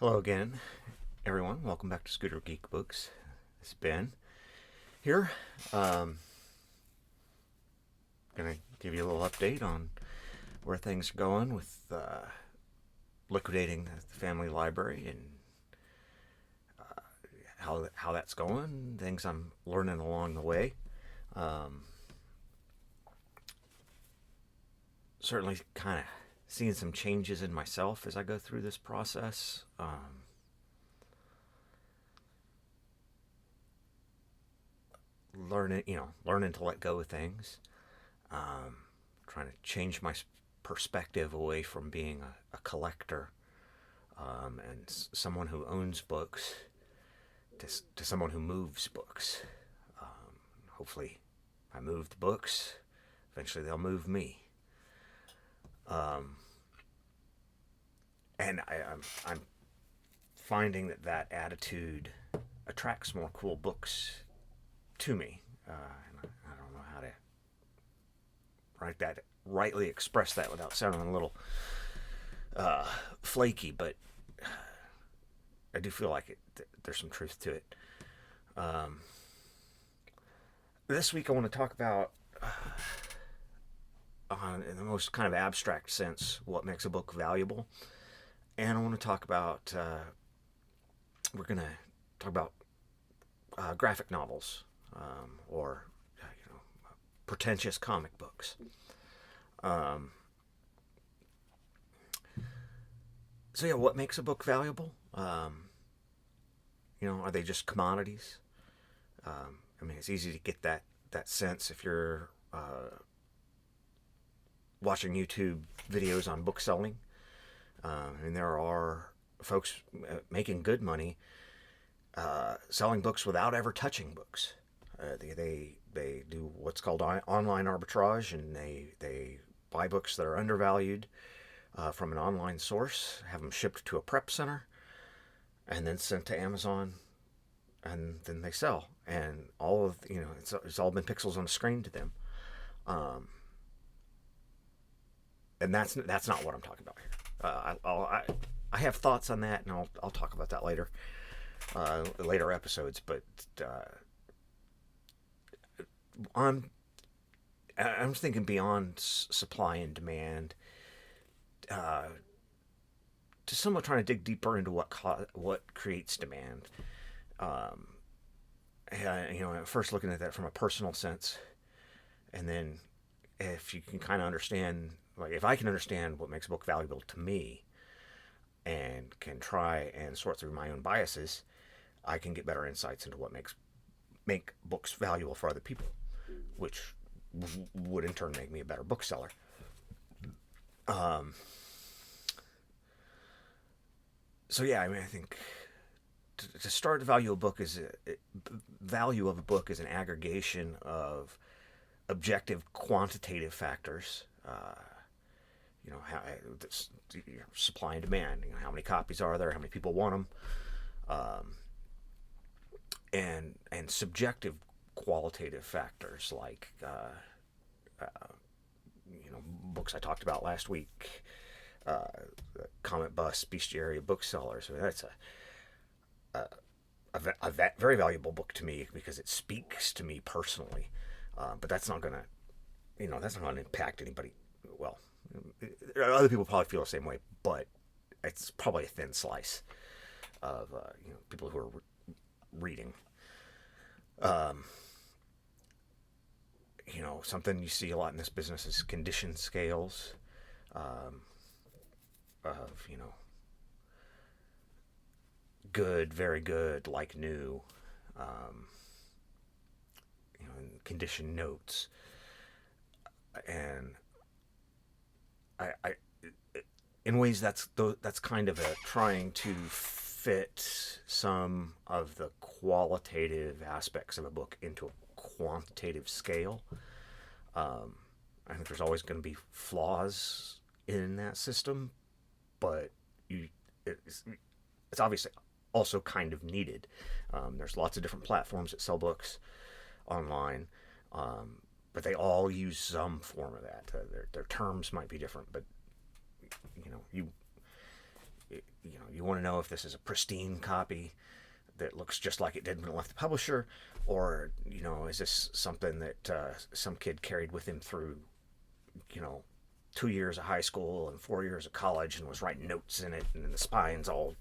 Hello again, everyone. Welcome back to Scooter Geek Books. It's Ben here. Gonna give you a little update on where things are going with liquidating the family library and how that's going. Things I'm learning along the way. Certainly, kind of seeing some changes in myself as I go through this process. Learning to let go of things. Trying to change my perspective away from being a collector and someone who owns books to someone who moves books. Hopefully, if I move the books, eventually they'll move me. And I'm finding that attitude attracts more cool books to me. And I don't know how to rightly express that without sounding a little flaky, but I do feel like there's some truth to it. This week I want to talk about, in the most kind of abstract sense, what makes a book valuable. And I want to talk about, we're going to talk about graphic novels or pretentious comic books. So yeah, what makes a book valuable? Are they just commodities? It's easy to get that sense if you're watching YouTube videos on book selling. And there are folks making good money selling books without ever touching books. They do what's called online arbitrage, and they buy books that are undervalued from an online source, have them shipped to a prep center, and then sent to Amazon, and then they sell. And all of it's all been pixels on the screen to them. And that's not what I'm talking about here. I have thoughts on that, and I'll talk about that later episodes. But I'm thinking beyond supply and demand, to somewhat trying to dig deeper into what creates demand. First looking at that from a personal sense, and then if you can kind of understand, like if I can understand what makes a book valuable to me, and can try and sort through my own biases, I can get better insights into what make books valuable for other people, which would in turn make me a better bookseller. So yeah, I think to start, the value of a book is an aggregation of objective quantitative factors. Supply and demand. How many copies are there? How many people want them? And subjective qualitative factors like books I talked about last week, Comet Bus, Bestiaria Booksellers. That's a very valuable book to me because it speaks to me personally. But that's not gonna impact anybody. Well, other people probably feel the same way, but it's probably a thin slice of people who are reading. Something you see a lot in this business is condition scales of good, very good, like new, and condition notes, and I in ways that's kind of trying to fit some of the qualitative aspects of a book into a quantitative scale. I think there's always going to be flaws in that system, but it's obviously also kind of needed. There's lots of different platforms that sell books online, but they all use some form of that. Their terms might be different, but you you want to know if this is a pristine copy that looks just like it did when it left the publisher, or is this something that some kid carried with him through 2 years of high school and 4 years of college and was writing notes in it, and the spine's all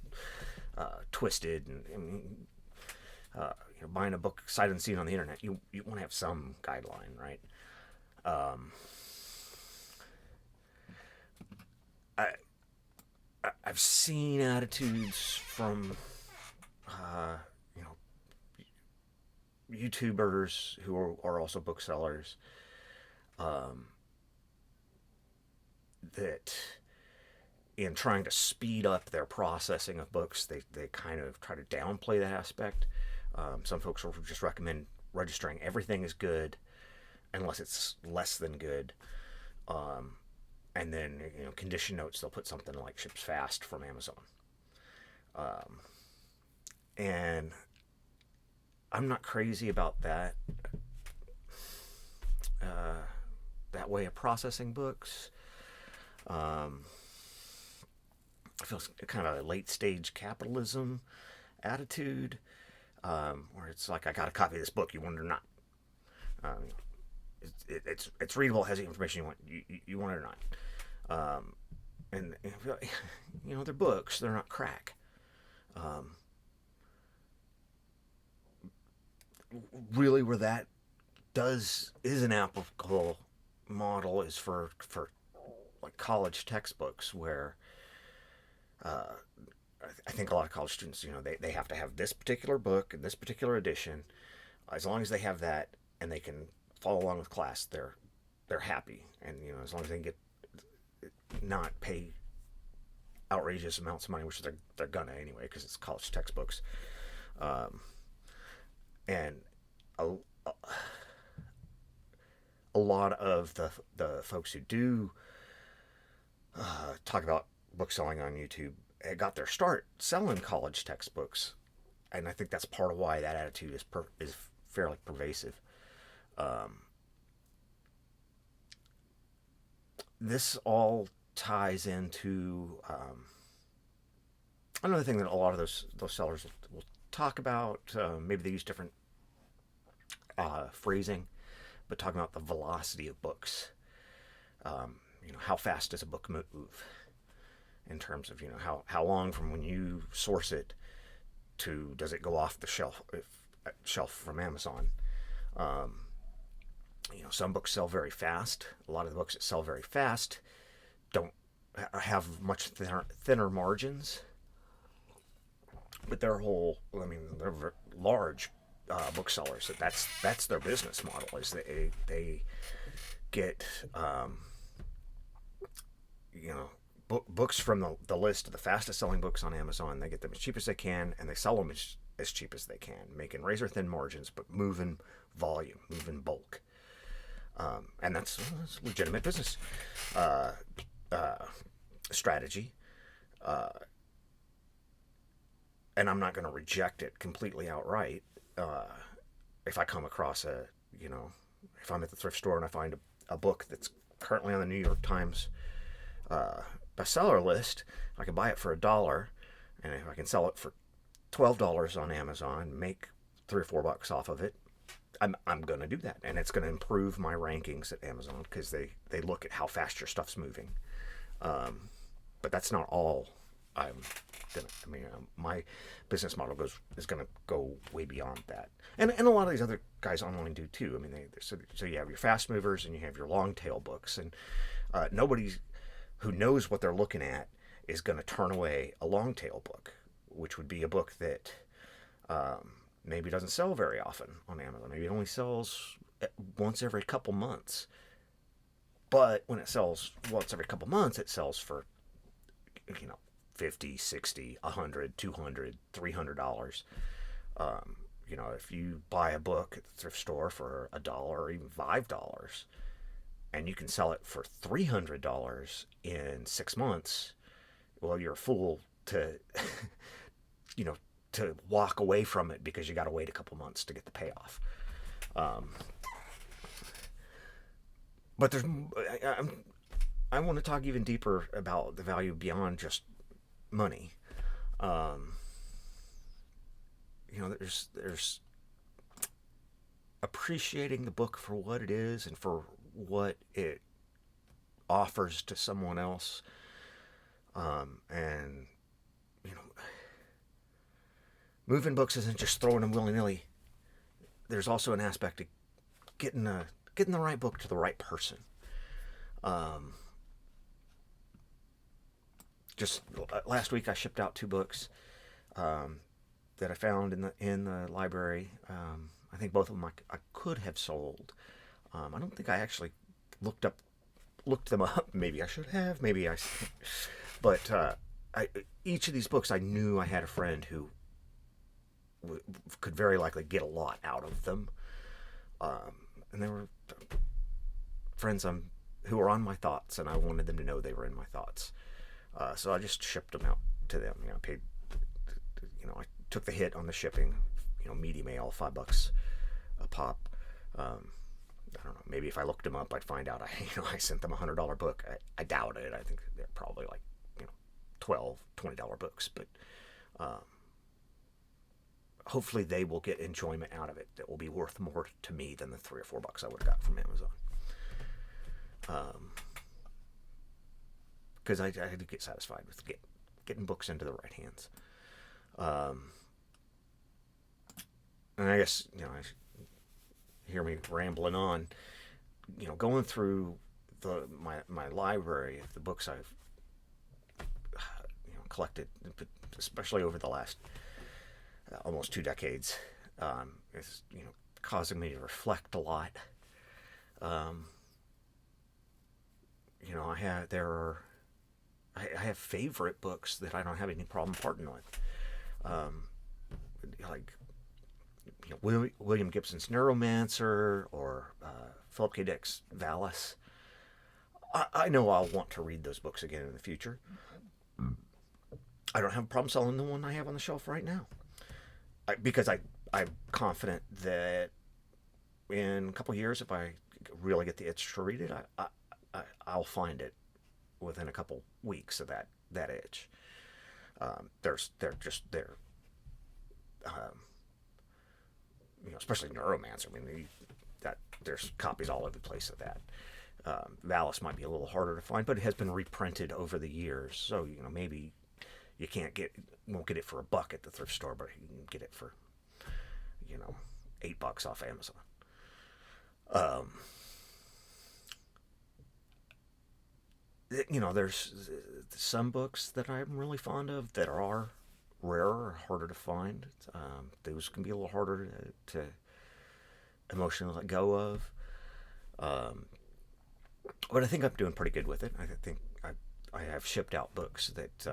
twisted, and buying a book sight unseen on the internet, you want to have some guideline, right? I've seen attitudes from YouTubers who are also booksellers, that in trying to speed up their processing of books, they kind of try to downplay that aspect. Some folks will just recommend registering everything as good unless it's less than good. And then, condition notes, they'll put something like ships fast from Amazon. And I'm not crazy about that that way of processing books. I feel it's kind of a late stage capitalism attitude, where it's like, I got a copy of this book, you want it or not. It's readable, has the information you want. You want it or not. And they're books, they're not crack. Really, where that is an applicable model is for like college textbooks, where I think a lot of college students, they have to have this particular book and this particular edition. As long as they have that and they can follow along with class, they're happy. And as long as they can not pay outrageous amounts of money, which they're gonna anyway, because it's college textbooks. And a lot of the folks who do talk about book selling on YouTube got their start selling college textbooks, and I think that's part of why that attitude is fairly pervasive. This all ties into another thing that a lot of those sellers will talk about. Maybe they use different phrasing, but talking about the velocity of books. How fast does a book move? In terms of how long from when you source it to does it go off the shelf from Amazon. Some books sell very fast. A lot of the books that sell very fast don't have much thinner margins, but they're large booksellers. That's their business model. Is they get books from the list of the fastest selling books on Amazon. They get them as cheap as they can, and they sell them as cheap as they can, making razor thin margins, but moving volume, moving bulk. And that's legitimate business strategy. And I'm not going to reject it completely outright. If I come across if I'm at the thrift store and I find a book that's currently on the New York Times bestseller list, I can buy it for $1, and if I can sell it for $12 on Amazon, make $3 or $4 off of it, I'm going to do that, and it's going to improve my rankings at Amazon because they look at how fast your stuff's moving. But that's not all. My business model is going to go way beyond that, and a lot of these other guys online do too. So you have your fast movers and you have your long tail books, and nobody who knows what they're looking at is going to turn away a long tail book, which would be a book that maybe doesn't sell very often on Amazon. Maybe it only sells once every couple months. But when it sells once every couple months, it sells for, $50, $60, $100, $200, $300. If you buy a book at the thrift store for $1 or even $5, and you can sell it for $300 in 6 months, well, you're a fool to, to walk away from it because you got to wait a couple months to get the payoff. But I want to talk even deeper about the value beyond just money. Um, there's appreciating the book for what it is and for what it offers to someone else. And moving books isn't just throwing them willy nilly. There's also an aspect of getting the right book to the right person. Just last week, I shipped out 2 books that I found in the library. I think both of them I could have sold. I don't think I actually looked them up. Maybe I should have. Maybe I. But each of these books, I knew I had a friend who could very likely get a lot out of them. And they were friends who were on my thoughts, and I wanted them to know they were in my thoughts. So I just shipped them out to them. I paid. I took the hit on the shipping. Media mail, $5 a pop. I don't know. Maybe if I looked them up, I'd find out I sent them $100 book. I doubt it. I think they're probably like $12, $20 books, but hopefully they will get enjoyment out of it that will be worth more to me than the $3 or $4 I would have got from Amazon. Because I had to get satisfied with getting books into the right hands. And I guess hear me rambling on. Going through my library of the books I've collected, especially over the last almost 2 decades, is causing me to reflect a lot. I have favorite books that I don't have any problem parting with, like William Gibson's Neuromancer or Philip K. Dick's Valis. I know I'll want to read those books again in the future. I don't have a problem selling the one I have on the shelf right now, because I'm confident that in a couple of years, if I really get the itch to read it, I'll find it within a couple weeks of that itch. They're just there. Especially Neuromancer. I mean, there's copies all over the place of that. Valis might be a little harder to find, but it has been reprinted over the years. So maybe you won't get it for $1 at the thrift store, but you can get it for $8 off Amazon. There's some books that I'm really fond of that are rarer, harder to find. Those can be a little harder to emotionally let go of. But I think I'm doing pretty good with it. I think I have shipped out books that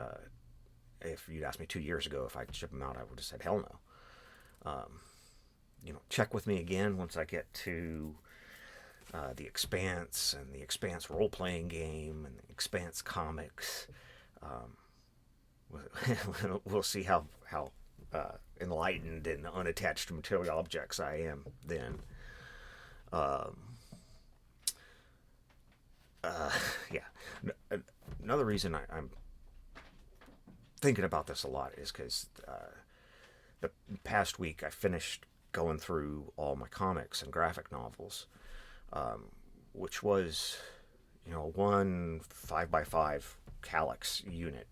if you'd asked me 2 years ago if I'd ship them out, I would have said hell no. Check with me again once I get to The Expanse and The Expanse role-playing game and The Expanse comics. We'll see how enlightened and unattached to material objects I am then. Yeah. Another reason I'm thinking about this a lot is because the past week I finished going through all my comics and graphic novels, which was, one 5x5 calyx unit.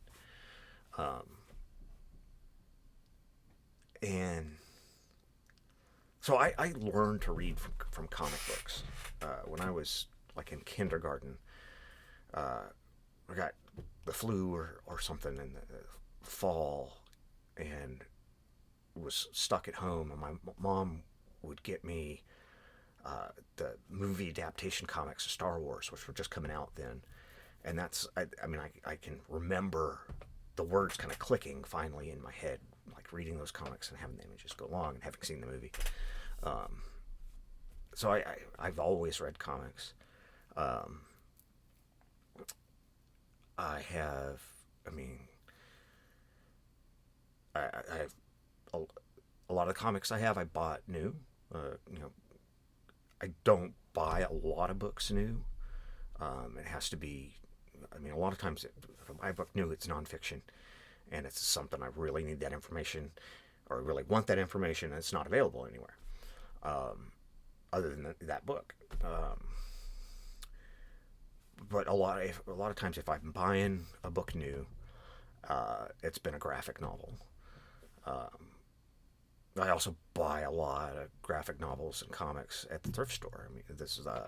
And so I learned to read from comic books when I was like in kindergarten. I got the flu or something in the fall and was stuck at home, and my mom would get me the movie adaptation comics of Star Wars, which were just coming out then. And that's, I can remember the words kind of clicking finally in my head, like reading those comics and having the images go along and having seen the movie. So I've always read comics. I have a lot of the comics I have I bought new. I don't buy a lot of books new. It has to be, a lot of times if I buy a book new, it's nonfiction. and it's something I really need that information, or I really want that information, and it's not available anywhere other than that book. But a lot of times, if I'm buying a book new, it's been a graphic novel. I also buy a lot of graphic novels and comics at the thrift store. I mean, this is the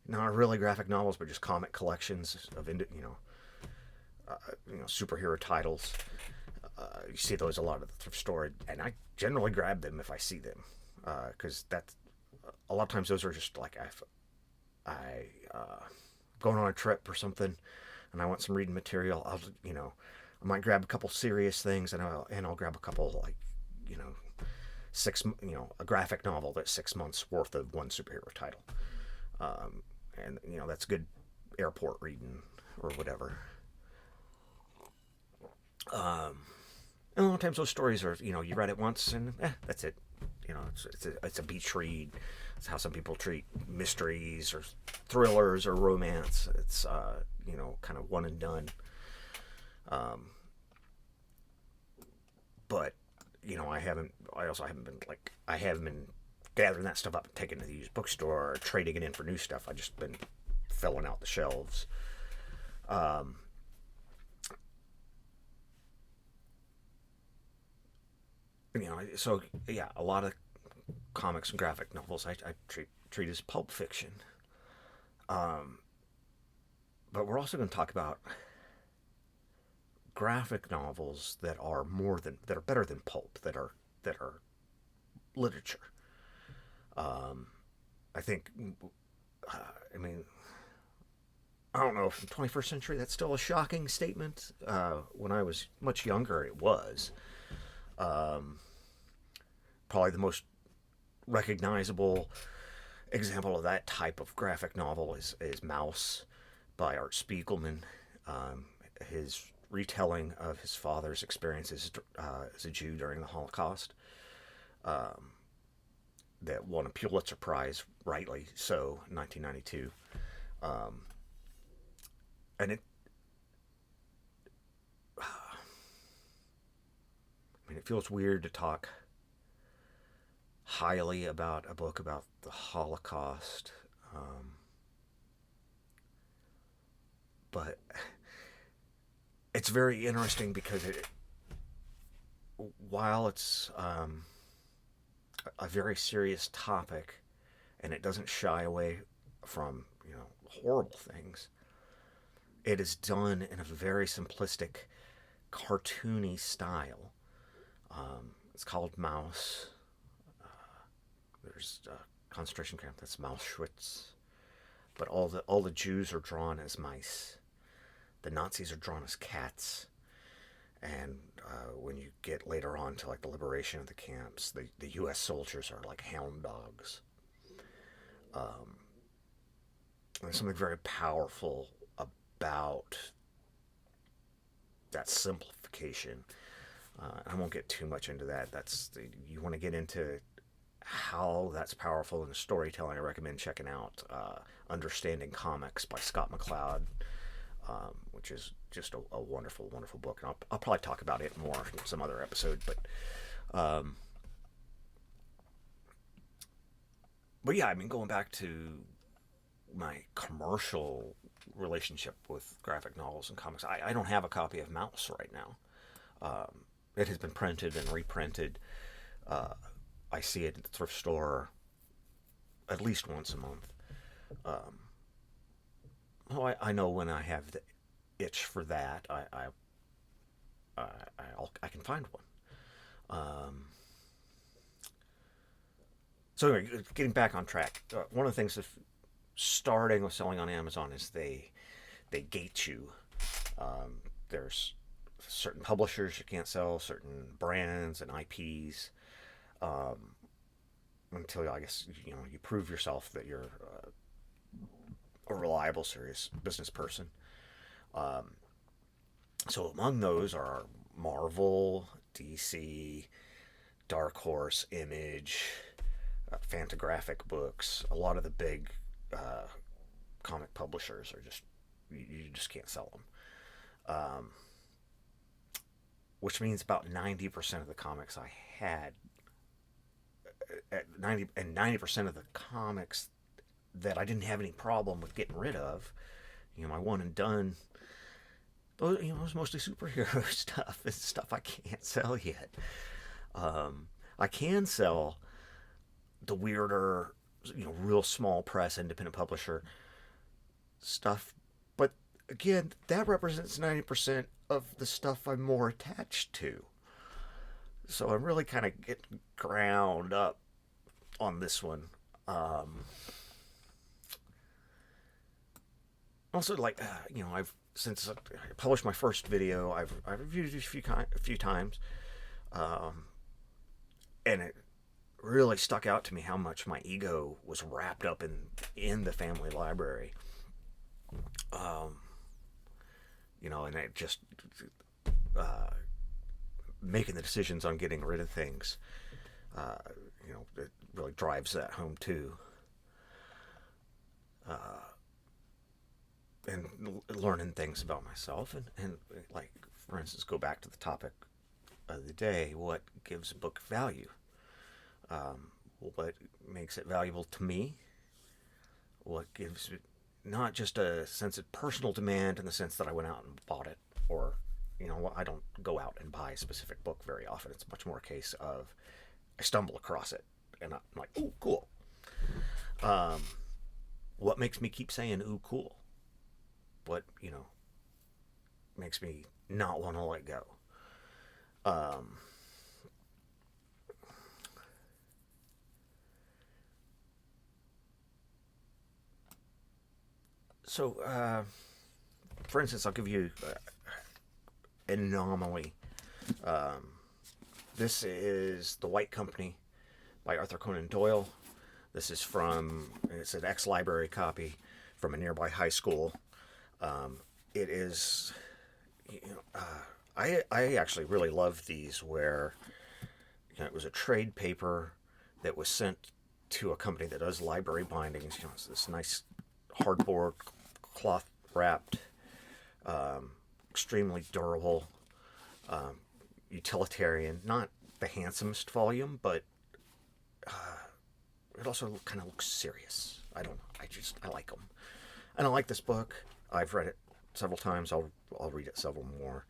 not really graphic novels, but just comic collections of superhero titles. You see those a lot at the thrift store, and I generally grab them if I see them, because that's a lot of times those are just like I going on a trip or something, and I want some reading material. I might grab a couple serious things, and I'll grab a couple like a graphic novel that's 6 months worth of one superhero title, and that's good airport reading or whatever. And a lot of times those stories are, you read it once and that's it. It's a beach read. It's how some people treat mysteries or thrillers or romance. It's kind of one and done. But I also haven't been gathering that stuff up and taking it to the used bookstore or trading it in for new stuff. I've just been filling out the shelves. So yeah, a lot of comics and graphic novels I treat as pulp fiction. But we're also going to talk about graphic novels that are better than pulp, that are literature. I think. I mean, I don't know if in the 21st century that's still a shocking statement. When I was much younger, it was. Probably the most recognizable example of that type of graphic novel is Mouse by Art Spiegelman. His retelling of his father's experiences as a Jew during the Holocaust, that won a Pulitzer Prize, rightly so, in 1992. And it feels weird to talk highly about a book about the Holocaust, but it's very interesting because while it's a very serious topic, and it doesn't shy away from horrible things, it is done in a very simplistic, cartoony style. It's called Mouse. There's a concentration camp that's Auschwitz, but all the Jews are drawn as mice. The Nazis are drawn as cats, and when you get later on to like the liberation of the camps, the U.S. soldiers are like hound dogs. There's something very powerful about that simplification. I won't get too much into that. You want to get into how that's powerful in storytelling. I recommend checking out Understanding Comics by Scott McCloud, which is just a wonderful, wonderful book. And I'll probably talk about it more in some other episode. But yeah, I mean, going back to my commercial relationship with graphic novels and comics, I don't have a copy of Mouse right now. It has been printed and reprinted. I see it at the thrift store at least once a month. I know when I have the itch for that, I can find one. So anyway, getting back on track, one of the things of starting with selling on Amazon is they gate you. There's certain publishers you can't sell, certain brands and IPs, until I guess you prove yourself that you're a reliable, serious business person. So among those are Marvel, DC, Dark Horse, Image, Fantagraphic Books. A lot of the big comic publishers are you just can't sell them. which means about 90% of the comics I had, at 90% of the comics that I didn't have any problem with getting rid of, my one and done, those, it was mostly superhero stuff. It's stuff I can't sell yet. I can sell the weirder, real small press, independent publisher stuff, but again, that represents 90% of the stuff I'm more attached to. So I'm really kind of getting ground up on this one. Also, like, I've since I published my first video, I've reviewed it a few times, and it really stuck out to me how much my ego was wrapped up in the family library. And it just making the decisions on getting rid of things, it really drives that home too. And learning things about myself, and like, for instance, go back to the topic of the day: what gives a book value? What makes it valuable to me? What gives it not just a sense of personal demand in the sense that I went out and bought it, or I don't go out and buy a specific book very often. It's much more a case of I stumble across it and I'm like, ooh, cool. What makes me keep saying ooh, cool? What makes me not want to let go? So, for instance, I'll give you an anomaly. This is The White Company by Arthur Conan Doyle. This is it's an ex-library copy from a nearby high school. It is, I actually really love these where it was a trade paper that was sent to a company that does library bindings. It's this nice hardboard, cloth wrapped, extremely durable, utilitarian. Not the handsomest volume, but it also kind of looks serious. I don't know. I like them, and I like this book. I've read it several times. I'll read it several more.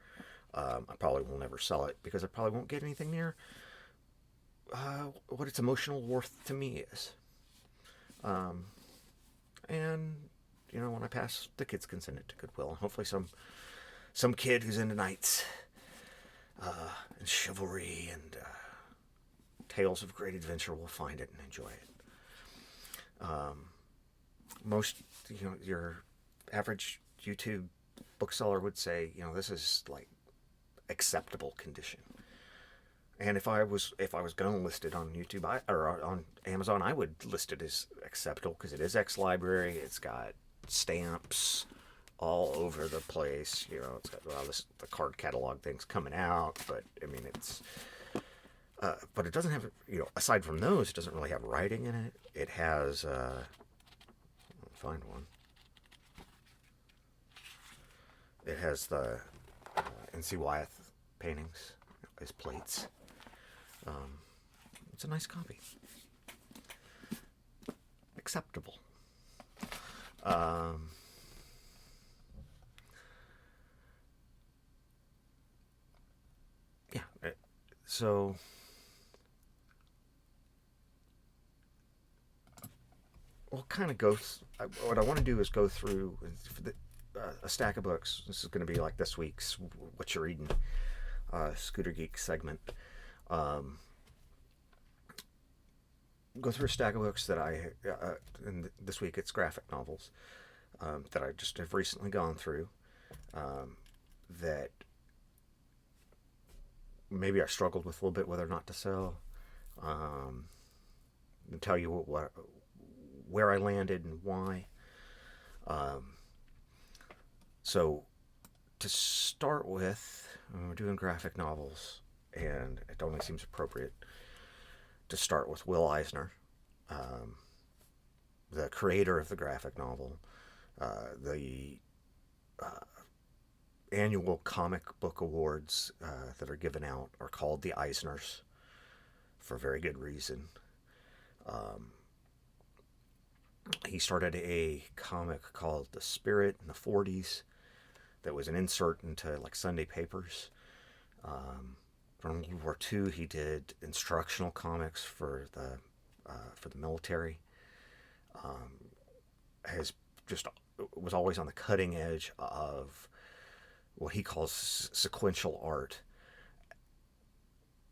I probably will never sell it because I probably won't get anything near what its emotional worth to me is. And when I pass, the kids can send it to Goodwill, and hopefully some kid who's into knights and chivalry and tales of great adventure will find it and enjoy it. Most your average YouTube bookseller would say, this is like acceptable condition. And if I was going to list it on YouTube or on Amazon, I would list it as acceptable because it is ex-library. It's got stamps all over the place. It's got the card catalog things coming out, but I mean but it doesn't have, aside from those, it doesn't really have writing in it. It has I'll find one. It has the N.C. Wyeth paintings as plates. It's a nice copy. Acceptable. Yeah. So we'll kind of what I want to do is go through a stack of books. This is going to be like this week's What You're Reading Scooter Geek segment. Go through a stack of books that and this week it's graphic novels that I just have recently gone through that maybe I struggled with a little bit whether or not to sell. And tell you where I landed and why. So to start with, we're doing graphic novels, and it only seems appropriate to start with Will Eisner, the creator of the graphic novel, the annual comic book awards that are given out are called the Eisners for very good reason. Um, he started a comic called The Spirit in the 40s that was an insert into like Sunday papers. Um, from World War II, he did instructional comics for the military. Um, has just was always on the cutting edge of what he calls sequential art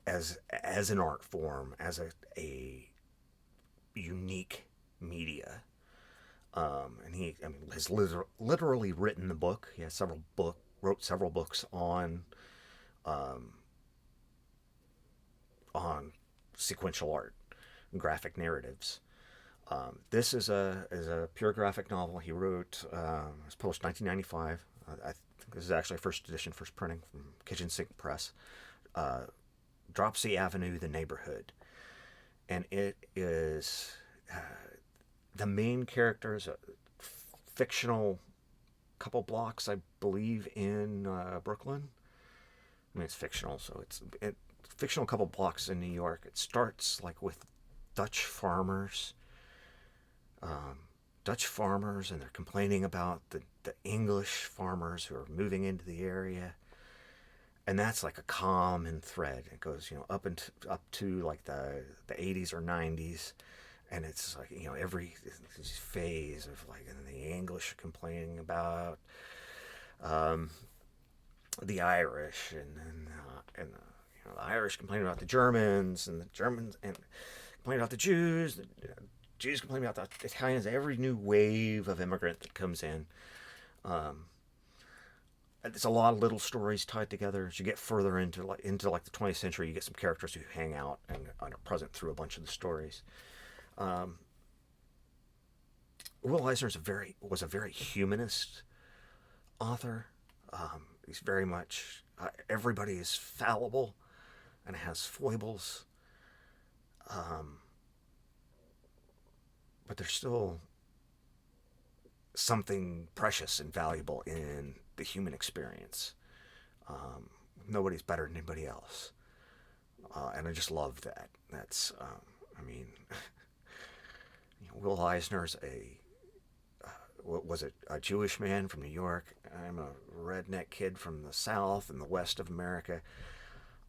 as an art form, as a unique media. And he, I mean, has literally written the book. He has wrote several books um, on sequential art, graphic narratives. This is a pure graphic novel he wrote. It was published in 1995. I think this is actually first edition, first printing from Kitchen Sink Press. Uh, Dropsie Avenue, the neighborhood, and it is the main character is a fictional couple blocks, I believe, in Brooklyn. I mean, it's fictional, so it's fictional couple blocks in New York. It starts like with Dutch farmers. Um, Dutch farmers, and they're complaining about the English farmers who are moving into the area, and that's like a common thread. It goes, up to like the 80s or 90s, and it's like every this phase of like the English complaining about um, the Irish, and the Irish complaining about the Germans, and the Germans and complaining about the Jews. The Jews complaining about the Italians. Every new wave of immigrant that comes in. Um, it's a lot of little stories tied together. As you get further into the 20th century, you get some characters who hang out and are present through a bunch of the stories. Um, Will Eisner was a very humanist author. He's very much everybody is fallible and has foibles, but there's still something precious and valuable in the human experience. Nobody's better than anybody else, and I just love that. That's, I mean, Will Eisner's was it a Jewish man from New York? I'm a redneck kid from the South and the West of America,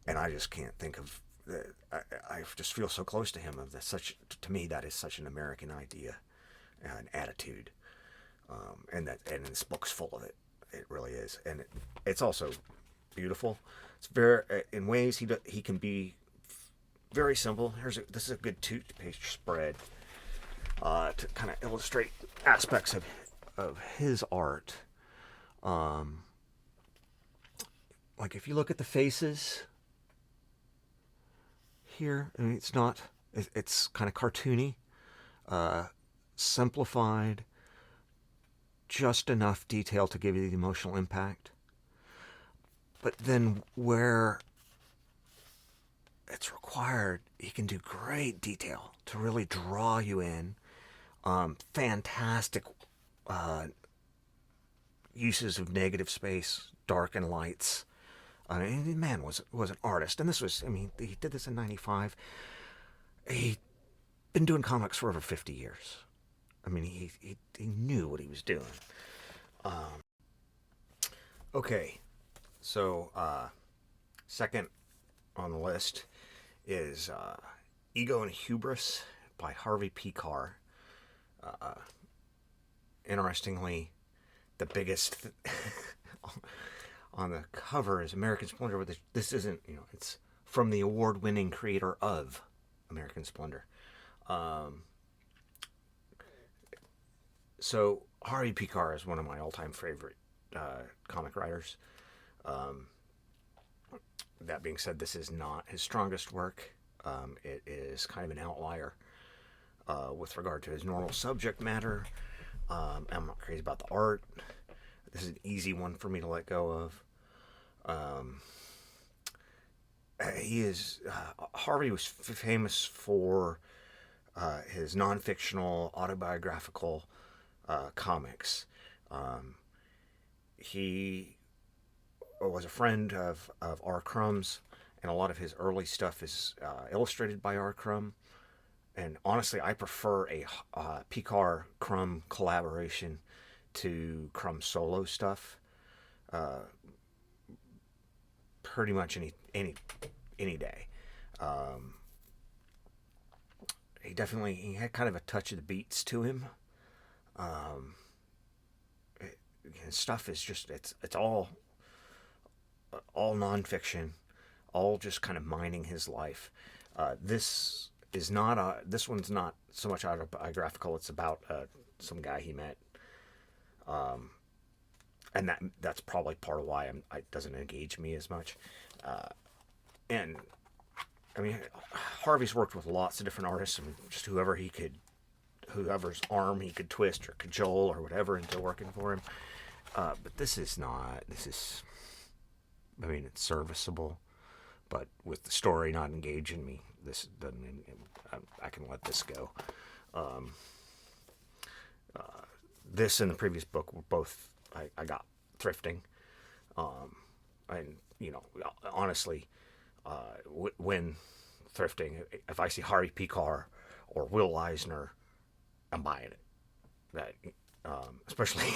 and I just can't think of. I just feel so close to him. To me, that is such an American idea, an attitude, and this book's full of it. It really is, and it's also beautiful. It's very, in ways he can be very simple. This is a good 2-page spread to kind of illustrate aspects of his art. Like if you look at the faces here, I mean, it's kind of cartoony, simplified, just enough detail to give you the emotional impact. But then where it's required, he can do great detail to really draw you in. Fantastic uses of negative space, dark and lights. And the man was an artist, and this was, I mean, he did this in '95. He'd been doing comics for over 50 years. I mean, he knew what he was doing. Okay, so second on the list is Ego and Hubris by Harvey Pekar. Interestingly, the biggest on the cover is American Splendor, but this isn't, it's from the award-winning creator of American Splendor. So Harvey Pekar is one of my all-time favorite comic writers. That being said, this is not his strongest work. It is kind of an outlier with regard to his normal subject matter. I'm not crazy about the art. This is an easy one for me to let go of. Harvey was famous for his non-fictional autobiographical comics. He was a friend of R. Crumb's, and a lot of his early stuff is illustrated by R. Crumb. And honestly, I prefer a Pekar Crumb collaboration to Crumb solo stuff. Pretty much any day. Um, he had kind of a touch of the beats to him. Um, his stuff is just it's all nonfiction, all just kind of mining his life. This one's not so much autobiographical. It's about some guy he met, and that's probably part of why it doesn't engage me as much. And I mean, Harvey's worked with lots of different artists, and just whoever's arm he could twist or cajole or whatever into working for him. But this is not. I mean, it's serviceable, but with the story not engaging me, this doesn't. I can let this go. This and the previous book were both I got thrifting, and honestly, when thrifting, if I see Harvey Pekar or Will Eisner, I'm buying it. That especially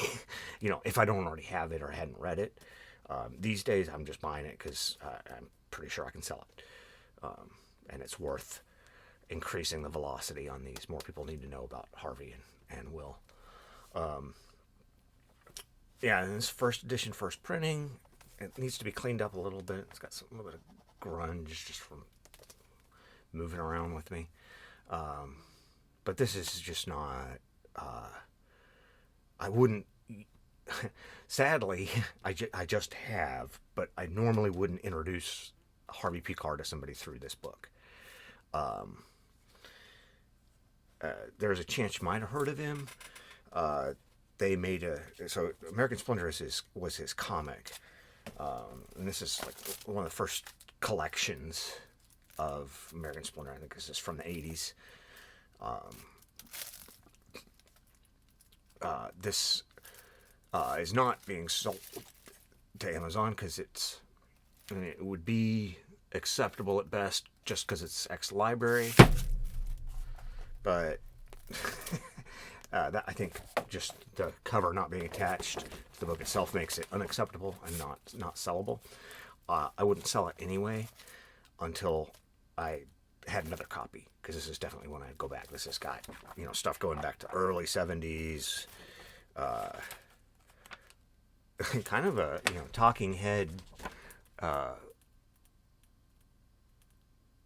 if I don't already have it or hadn't read it. These days, I'm just buying it because I'm pretty sure I can sell it, and it's worth increasing the velocity on these. More people need to know about Harvey and Will. Yeah, and this first edition, first printing, it needs to be cleaned up a little bit. It's got a little bit of grunge just from moving around with me. But this is just not. I wouldn't. Sadly, I just have, but I normally wouldn't introduce Harvey Pekar to somebody through this book. There's a chance you might have heard of him. They made so American Splendor was his comic, and this is like one of the first collections of American Splendor. I think this is from the 80s. This is not being sold to Amazon because it would be acceptable at best just because it's ex-library. But that, I think just the cover not being attached to the book itself makes it unacceptable and not sellable. I wouldn't sell it anyway until I had another copy, because this is definitely when I go back. This has got stuff going back to early 70s. Kind of a talking head. I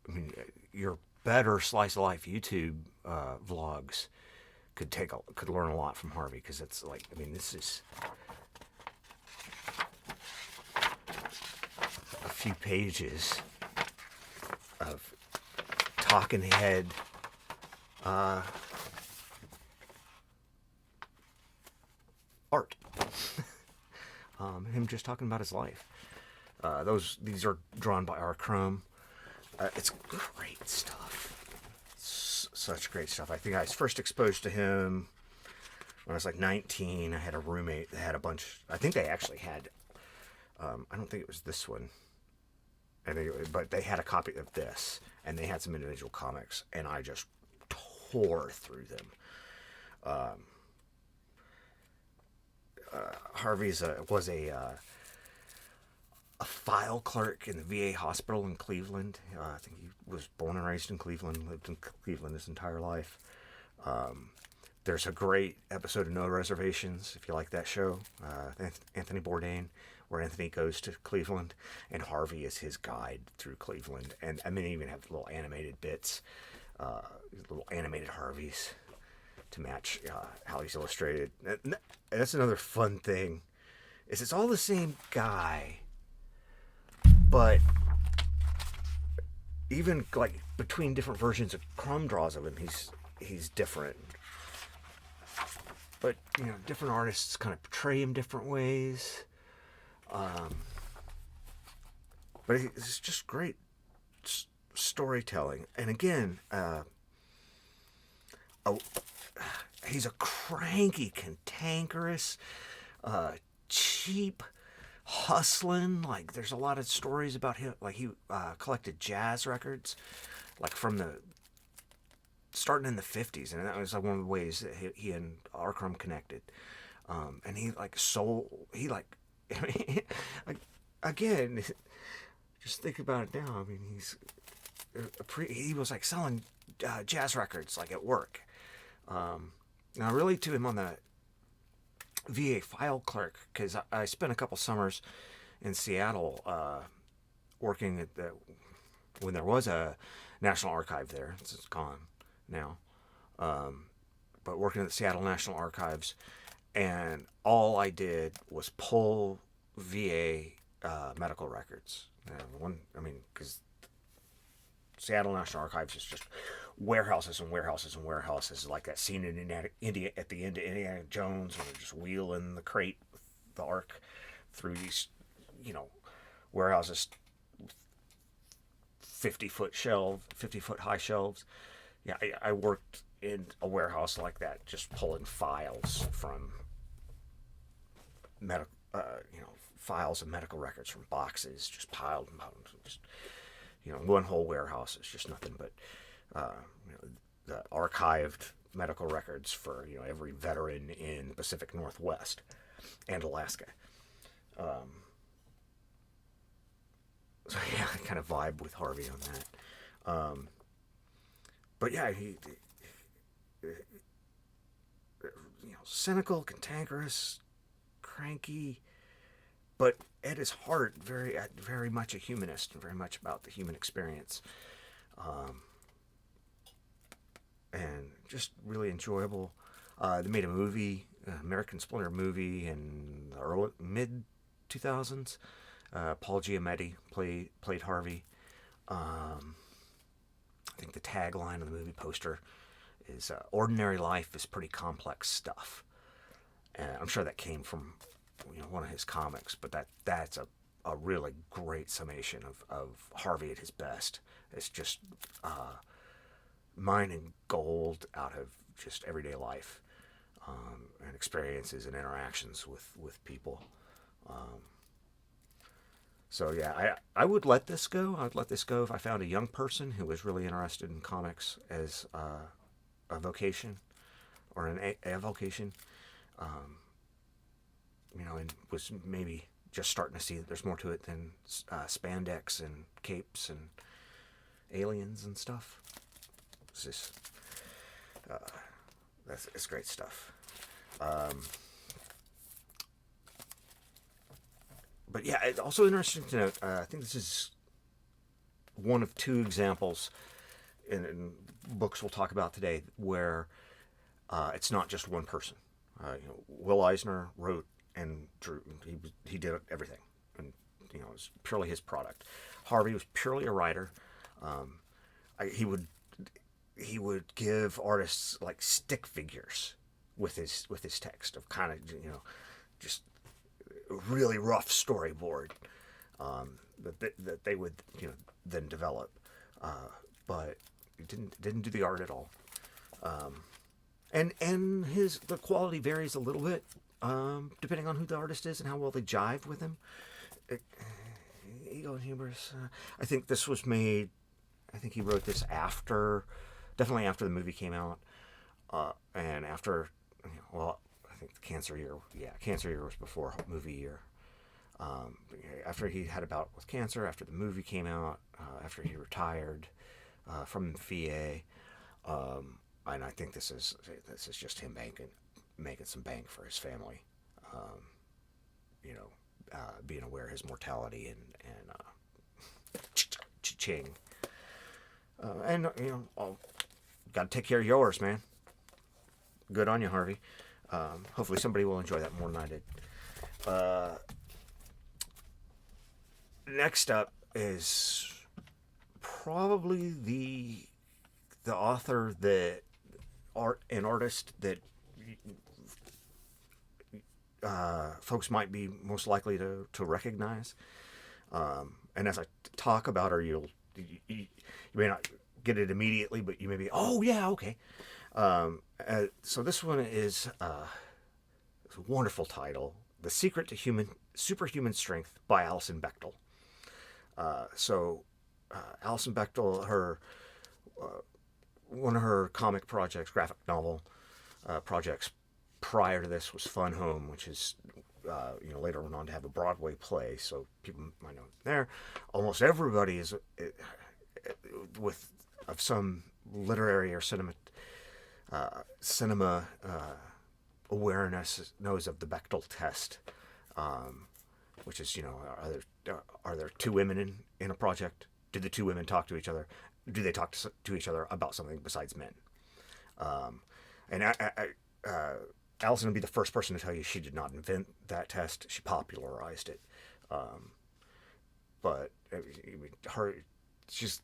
mean, your better slice of life YouTube vlogs could learn a lot from Harvey, because it's like, I mean, this is a few pages of talking head art. Him just talking about his life. These are drawn by R. Crumb. It's great stuff. Such great stuff. I think I was first exposed to him when I was like 19. I had a roommate that had a bunch. I think they actually had. I don't think it was this one. But they had a copy of this, and they had some individual comics, and I just tore through them. Harvey was a file clerk in the VA hospital in Cleveland. I think he was born and raised in Cleveland, lived in Cleveland his entire life. There's a great episode of No Reservations, if you like that show, Anthony Bourdain, where Anthony goes to Cleveland, and Harvey is his guide through Cleveland. And I mean, they even have little animated bits, little animated Harveys to match how he's illustrated. And that's another fun thing, is it's all the same guy, but even like between different versions of Crumb draws of him, he's different. But different artists kind of portray him different ways. But it's just great storytelling. And again, he's a cranky, cantankerous, cheap hustling. Like there's a lot of stories about him. Like he collected jazz records, like from the starting in the 50s, and that was like one of the ways that he and Arkrum connected. And he like sold. He like, I mean, like again, just think about it now. I mean, he was like selling jazz records like at work. Now, I relate to him on the VA file clerk because I spent a couple summers in Seattle working at when there was a National Archive there. It's gone now, but working at the Seattle National Archives, and all I did was pull VA medical records. Because Seattle National Archives is just warehouses and warehouses and warehouses, like that scene in India at the end of Indiana Jones, when they're just wheeling the crate with the ark through these, warehouses, 50-foot high shelves. Yeah, I worked in a warehouse like that, just pulling files from files of medical records from boxes, just piled them out. Just, one whole warehouse is just nothing but the archived medical records for every veteran in Pacific Northwest and Alaska. So yeah, I kind of vibe with Harvey on that. But yeah, he cynical, cantankerous, cranky, but at his heart, very much a humanist and very much about the human experience. And just really enjoyable. They made a movie, American Splendor movie, in the early mid 2000s. Paul Giamatti played Harvey. I think the tagline of the movie poster is "Ordinary life is pretty complex stuff." And I'm sure that came from one of his comics, but that's a really great summation of Harvey at his best. It's just mining gold out of just everyday life, and experiences and interactions with people. So yeah, I would let this go. I'd let this go if I found a young person who was really interested in comics as a vocation or a vocation, and was maybe just starting to see that there's more to it than spandex and capes and aliens and stuff. It's just it's great stuff. But yeah, it's also interesting to note, I think this is one of two examples in books we'll talk about today where it's not just one person. Will Eisner wrote and drew. He did everything, and it was purely his product. Harvey was purely a writer. He would give artists like stick figures with his text of kind of just really rough storyboard that they would then develop, but he didn't do the art at all. And the quality varies a little bit depending on who the artist is and how well they jive with him. Ego and Hubris. I think this was made. I think he wrote this definitely after the movie came out, and after I think the Cancer Year. Yeah, Cancer Year was before movie year. After he had a bout with cancer, after the movie came out, after he retired from the VA, and I think this is just him making some bank for his family. Being aware of his mortality and ching. Got to take care of yours, man. Good on you, Harvey. Hopefully somebody will enjoy that more than I did. Next up is probably the author that an artist that folks might be most likely to recognize. And as I talk about her, you may not get it immediately, but you may be, oh yeah, okay. So this one is a wonderful title, "The Secret to Human Superhuman Strength by Alison Bechdel. Alison Bechdel, one of her comic projects, graphic novel projects prior to this was Fun Home, which is later went on to have a Broadway play, so people might know there. Almost everybody is of some literary or cinema awareness knows of the Bechdel test, which is, are there two women in a project? Do the two women talk to each other? Do they talk to each other about something besides men? Alison would be the first person to tell you she did not invent that test. She popularized it. But she's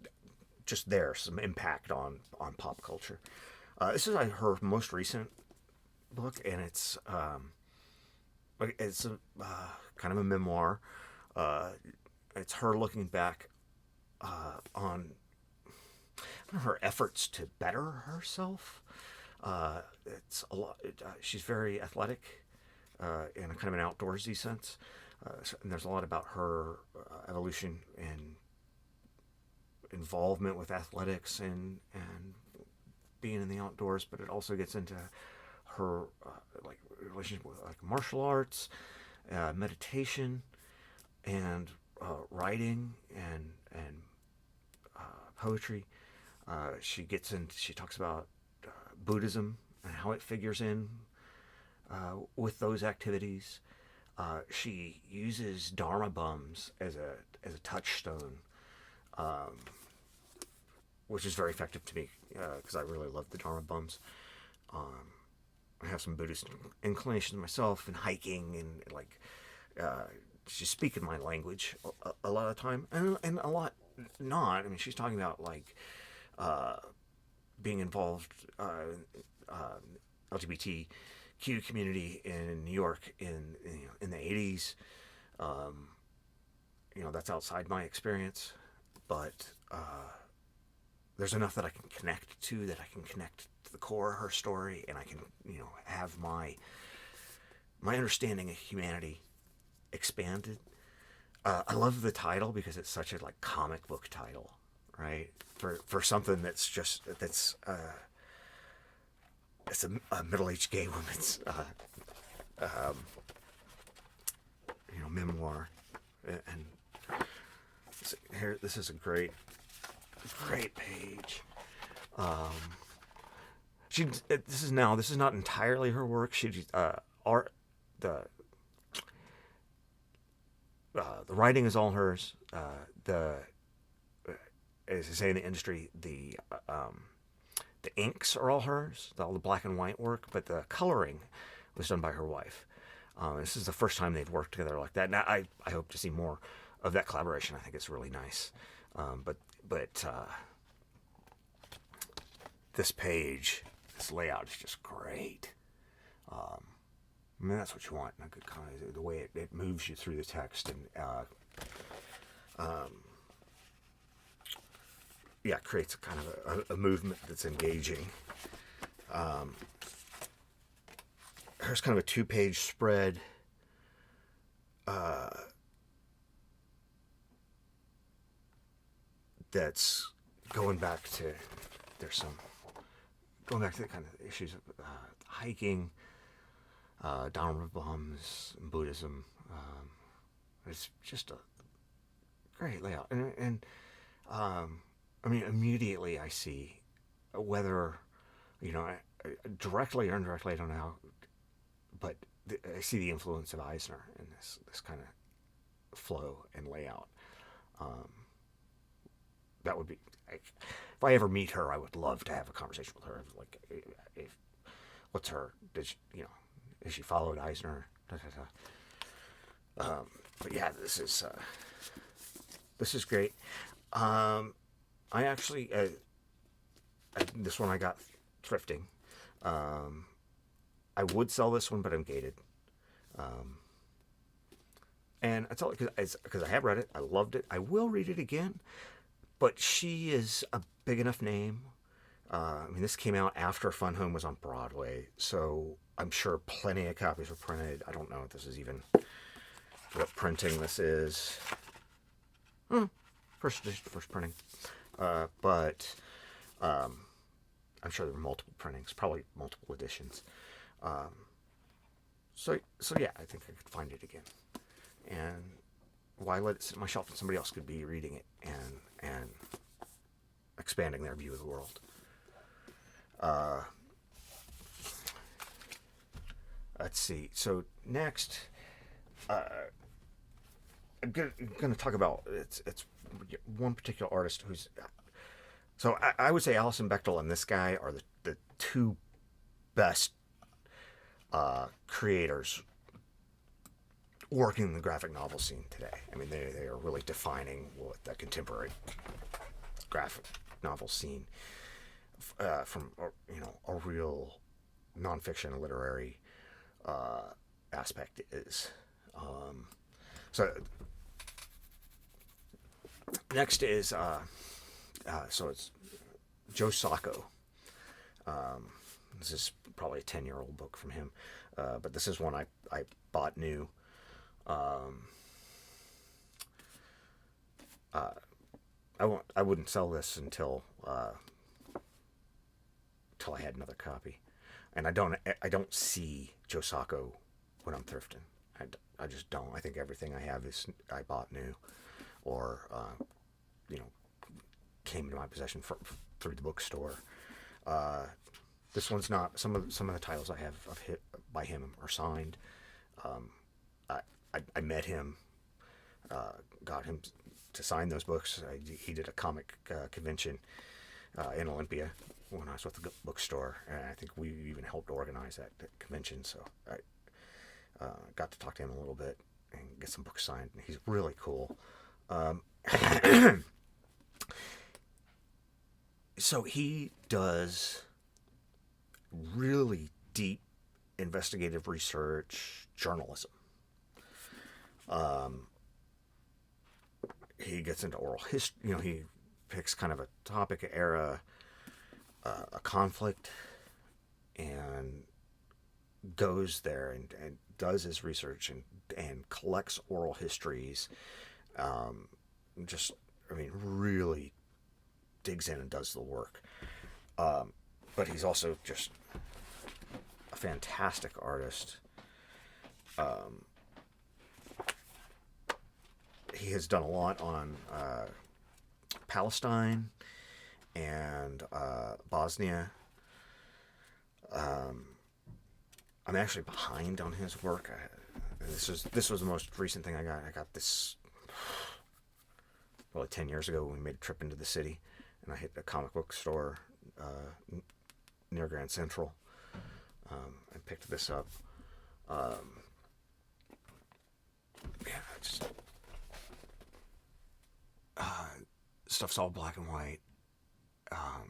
just there, some impact on pop culture. This is her most recent book, and it's a kind of a memoir. It's her looking back on her efforts to better herself. It's a lot. She's very athletic in a kind of an outdoorsy sense, and there's a lot about her evolution and involvement with athletics and being in the outdoors. But it also gets into her relationship with martial arts, meditation, and writing and poetry. She talks about Buddhism and how it figures in with those activities. She uses Dharma bums as a touchstone, which is very effective to me because I really love the Dharma bums. I have some Buddhist inclinations myself, and hiking, and she's speaking my language a lot of the time, and a lot not. I mean, she's talking about being involved LGBTQ community in New York in the 80s. That's outside my experience, but there's enough that I can connect to, that I can connect to the core of her story, and I can have my understanding of humanity expanded. I love the title because it's such a comic book title, right? For something that's it's a middle-aged gay woman's memoir, and here, this is a great page. This is not entirely her work. The writing is all hers. As they say in the industry, the inks are all hers, all the black and white work, but the coloring was done by her wife. This is the first time they've worked together like that. Now, I hope to see more of that collaboration. I think it's really nice. But this page, this layout is just great. I mean, that's what you want in a good kind of the way it moves you through the text, and creates a kind of a movement that's engaging. Here's kind of a 2-page spread. That's going back to the kind of issues of hiking, Dharma bums, Buddhism. It's just a great layout, and I mean, immediately I see whether, directly or indirectly, I don't know how, but I see the influence of Eisner in this kind of flow and layout. That would be, if I ever meet her, I would love to have a conversation with her. What's her, has she followed Eisner? But yeah, this is great. I actually, this one I got thrifting. I would sell this one, but I'm gated. And I tell it because I have read it. I loved it. I will read it again. But she is a big enough name. I mean, this came out after Fun Home was on Broadway, so I'm sure plenty of copies were printed. I don't know if this is even what printing this is. First edition, first printing. But I'm sure there were multiple printings, probably multiple editions. So yeah, I think I could find it again. And why let it sit on my shelf and somebody else could be reading it and expanding their view of the world. Let's see. So next, I'm going to talk about it's one particular artist who's. So I would say Alison, Bechdel, and this guy are the two best creators working in the graphic novel scene today. I mean, they are really defining what the contemporary graphic novel scene from a real nonfiction literary aspect is. So next is so it's Joe Sacco. This is probably a 10-year-old book from him, but this is one I bought new. I wouldn't sell this until I had another copy, and I don't see Joe Sacco when I'm thrifting. I just don't. I think everything I have is I bought new, or came into my possession through the bookstore. This one's not. Some of the titles I have by him are signed. I met him, got him to sign those books. He did a comic convention in Olympia when I was with the bookstore, and I think we even helped organize that convention. So I got to talk to him a little bit and get some books signed. He's really cool. So he does really deep investigative research journalism. He gets into oral history. He picks kind of a topic, era, a conflict, and goes there and does his research and collects oral histories. Really digs in and does the work. But he's also just a fantastic artist. He has done a lot on Palestine and Bosnia. I'm actually behind on his work. This was the most recent thing I got. I got this probably 10 years ago when we made a trip into the city, and I hit a comic book store near Grand Central. I picked this up. Stuff's all black and white.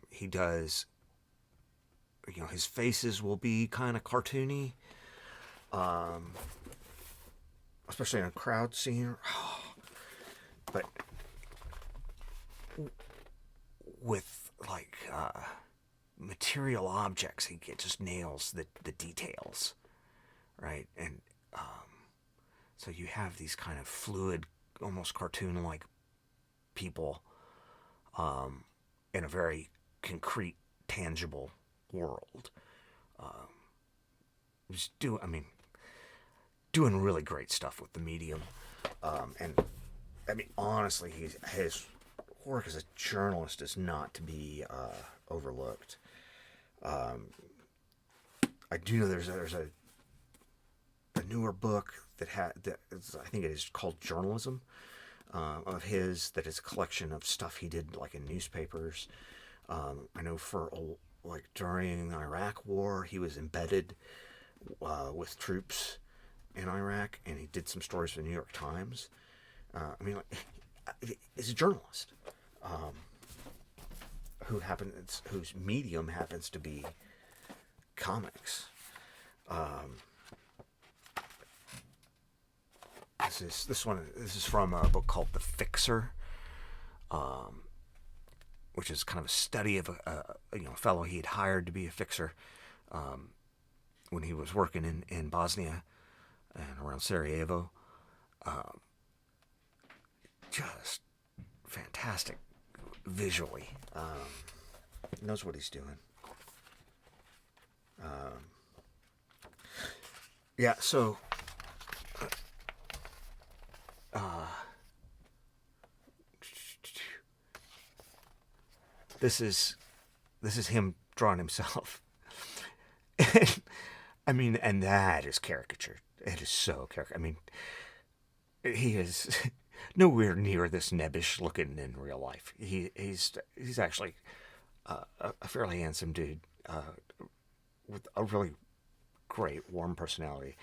He does, his faces will be kind of cartoony, especially in a crowd scene. But with material objects, he just nails the details, right? And so you have these kind of fluid, almost cartoon-like people in a very concrete, tangible world. Doing really great stuff with the medium. Honestly, his work as a journalist is not to be overlooked. I do know there's a newer book that I think it is called Journalism, of his, that is a collection of stuff he did in newspapers. I know during the Iraq War, he was embedded with troops in Iraq, and he did some stories for the New York Times. He's a journalist whose medium happens to be comics. This is from a book called The Fixer, which is kind of a study of a fellow he had hired to be a fixer when he was working in Bosnia and around Sarajevo. Just fantastic visually. Knows what he's doing. Yeah, so this is him drawing himself. I mean, and that is caricature. It is so caricature. I mean, he is nowhere near this nebbish looking in real life. He's actually a fairly handsome dude with a really great, warm personality.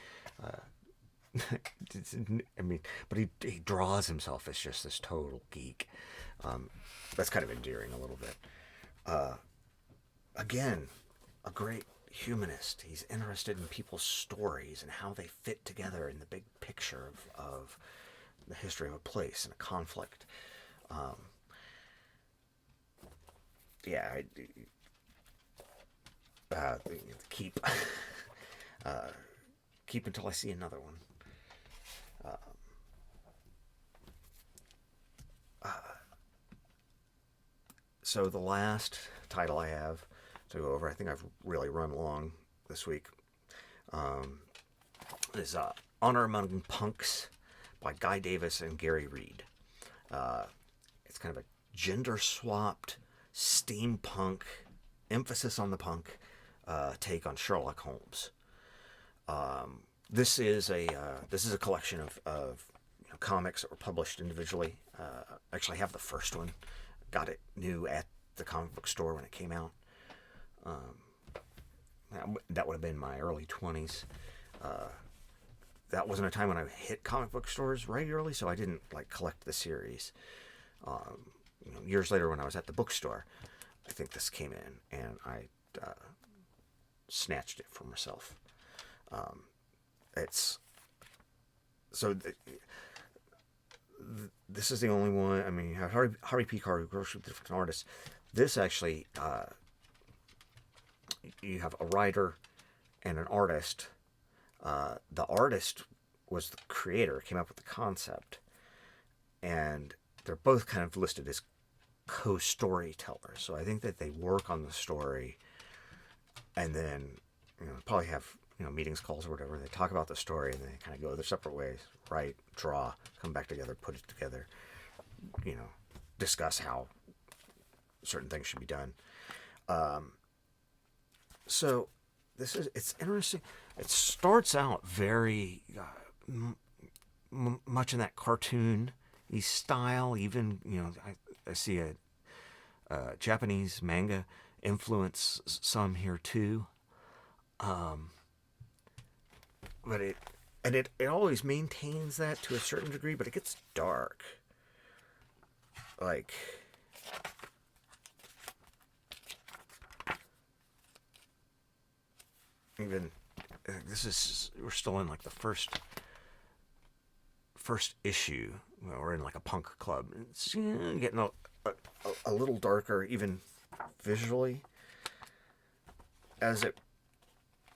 I mean, but he draws himself as just this total geek. That's kind of endearing a little bit. Again, a great humanist. He's interested in people's stories and how they fit together in the big picture of the history of a place and a conflict. Keep keep until I see another one. So the last title I have to go over, I think I've really run long this week, is Honor Among Punks by Guy Davis and Gary Reed. It's kind of a gender-swapped steampunk, emphasis on the punk, take on Sherlock Holmes. This is a collection of comics that were published individually. I actually have the first one. Got it new at the comic book store when it came out. That would have been my early 20s. That wasn't a time when I hit comic book stores regularly, so I didn't collect the series. Years later, when I was at the bookstore, I think this came in, and I snatched it for myself. This is the only one. I mean, you have Harvey Pekar, who works with different artists. This actually, you have a writer and an artist. The artist was the creator, came up with the concept, and they're both kind of listed as co-storytellers. So I think that they work on the story, and then probably have meetings, calls, or whatever. They talk about the story, and they kind of go their separate ways. Write, draw, come back together, put it together. Discuss how certain things should be done. So it's interesting. It starts out very much in that cartoon style. Even I see a Japanese manga influence some here too. But it always maintains that to a certain degree, but it gets dark. Even we're still in the first issue. We're in a punk club. It's getting a little darker, even visually. As it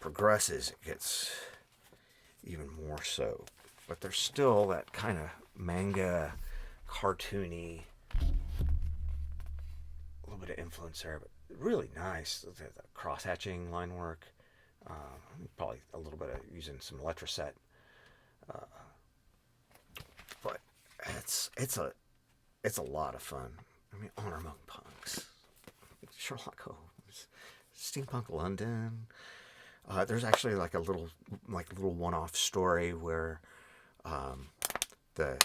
progresses, it gets even more so. But there's still that kind of manga, cartoony, a little bit of influence there, but really nice. The cross-hatching line work. Probably a little bit of using some Letraset. But it's a lot of fun. I mean, Honor Among Punks, Sherlock Holmes, Steampunk London. There's actually a little one-off story where the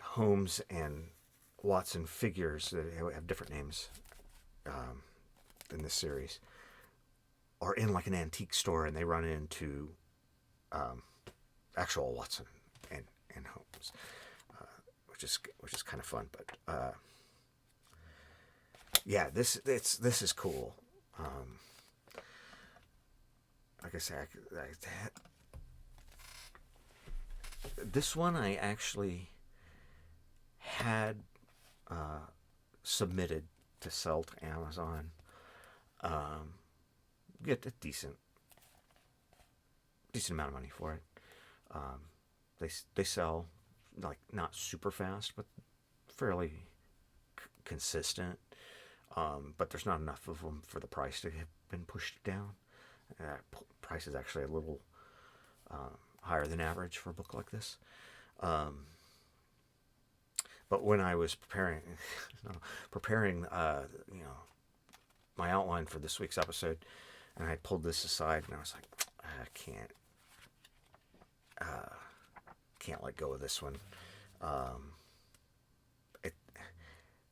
Holmes and Watson figures that have different names in this series are in an antique store, and they run into actual Watson and Holmes, which is kind of fun. But yeah, this is cool. Like I said, this one I actually had submitted to sell to Amazon. Get a decent amount of money for it. they sell like not super fast, but fairly consistent. But there's not enough of them for the price to have been pushed down. Price is actually a little higher than average for a book like this. But when I was preparing, my outline for this week's episode, and I pulled this aside, and I was like, I can't let go of this one.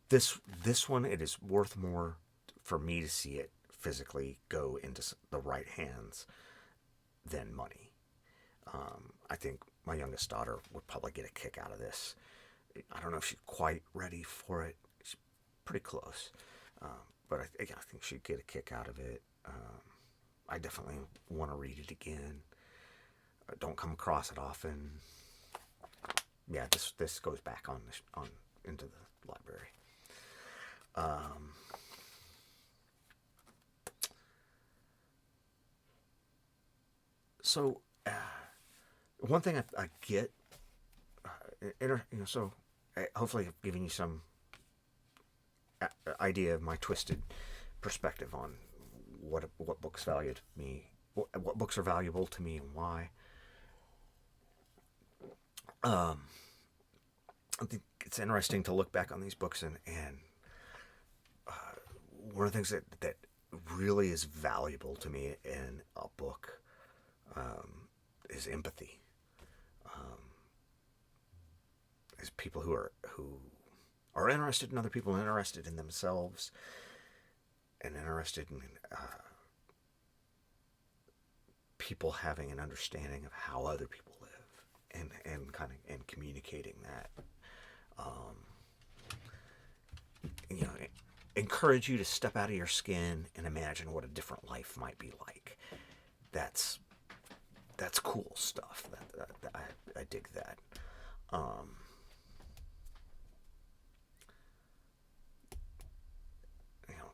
This one, it is worth more for me to see it physically go into the right hands than money. I think my youngest daughter would probably get a kick out of this. I don't know if she's quite ready for it. She's pretty close. But I think she'd get a kick out of it. I definitely want to read it again. Don't come across it often. Yeah, this goes back on into the library. So one thing I get, so hopefully I've given you some idea of my twisted perspective on what books valued me, what books are valuable to me, and why. I think it's interesting to look back on these books and one of the things that really is valuable to me in a book is empathy. Is people who are interested in other people, interested in themselves, and interested in people having an understanding of how other people live, and kind of and communicating that. Encourage you to step out of your skin and imagine what a different life might be like. That's cool stuff. I dig that.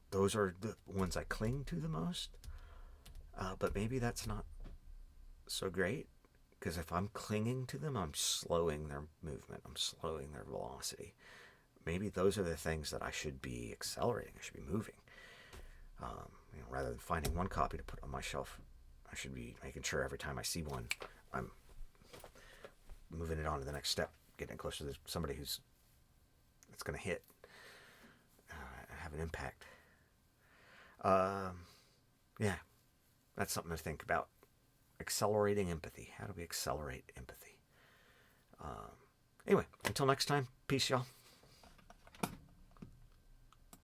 Those are the ones I cling to the most. But maybe that's not so great, because if I'm clinging to them, I'm slowing their movement. I'm slowing their velocity. Maybe those are the things that I should be accelerating. I should be moving. Rather than finding one copy to put on my shelf, I should be making sure every time I see one, I'm moving it on to the next step, getting it closer to somebody that's going to hit, have an impact. Yeah, that's something to think about. Accelerating empathy. How do we accelerate empathy? Anyway, until next time, peace, y'all.